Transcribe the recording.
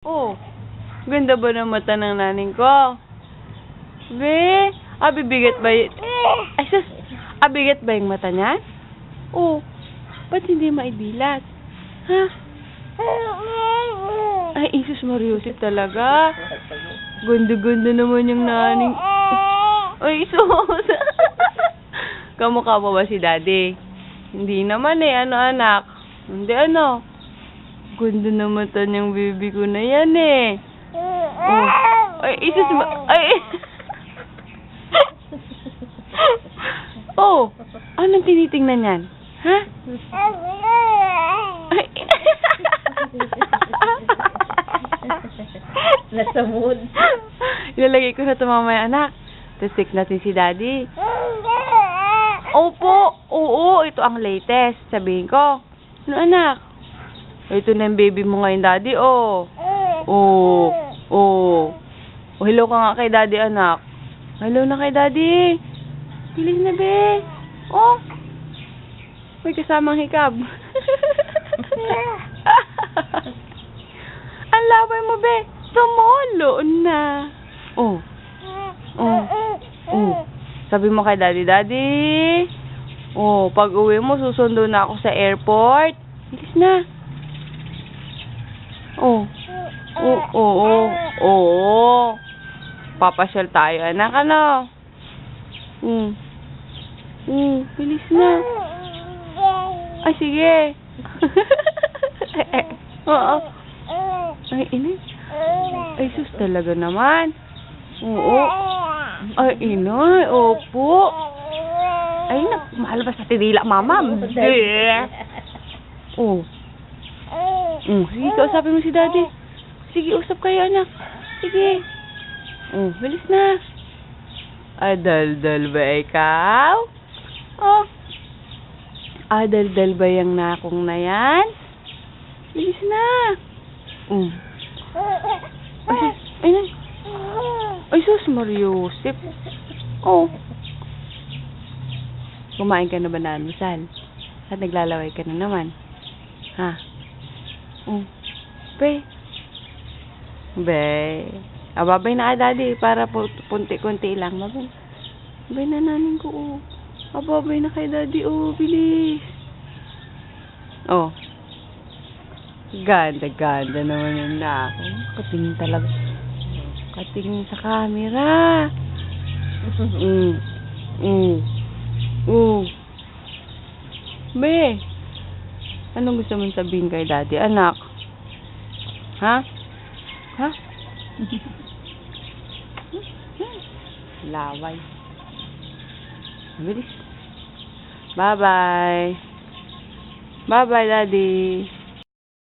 Oh, ganda ba ng mata ng naning ko? Be, bibigat ba ay, sus, bigat ba yung mata niya? Oh, ba't hindi maidilat? Ha? Ay, Isus Mariusip talaga. Ganda-ganda naman yung naning. Ay, Isus. Kamukha mo ba si Daddy? Hindi naman ano anak? Hindi ano? Ganda na mata niyang baby ko na yan Oh. Ay, Isus ay. Oh, anong tinitingnan yan? Ha? Ay. Nasa mood. Ilalagay ko na ito mamaya, anak. Tasik natin si Daddy. Opo, oo, ito ang latest. Sabihin ko. Ano, anak? Ito na yung baby mo ngayon, Daddy, oh. Oh, oh. Oh, hello ka nga kay Daddy, anak. Hello na kay Daddy. Bilis na, be. Oh. May kasamang hikab. Ang labay mo, be. Tumulo na. Oh. Oh. Oh. Sabi mo kay Daddy, Daddy. Oh, pag uwi mo, susundo na ako sa airport. Bilis na. Oh. Oh, oo. Oo. Papasyal tayo, anak, ano? Bilis na. Ay, sige. Oo. Ay, inay. Ay, sus talaga naman. Oo. Ay, inay. Opo. Ay, mahalabas sa tidila, mama. Oh. Sige, kausapin mo si Daddy. Sige, usap kayo, anak. Sige. Bilis na. Dal-dal ba ikaw? Oh. Dal-dal ba yung nakong na yan? Bilis na. Ay, na. Ay, sus, Mariusip. Oh. Kumain ka na ba na, Misal? At naglalaway ka na naman. Ha? Be. Babay na ka, Daddy, para punti-kunti lang. Babay na nanin ko, babay na kay Daddy, bilis. Oh. Ganda naman yung nako. Katingin talaga. Katingin sa camera. Be. Anong gusto mong sabihin kay Daddy, anak? Ha? Ha? Laway. Bilis. Bye-bye. Bye-bye, Daddy.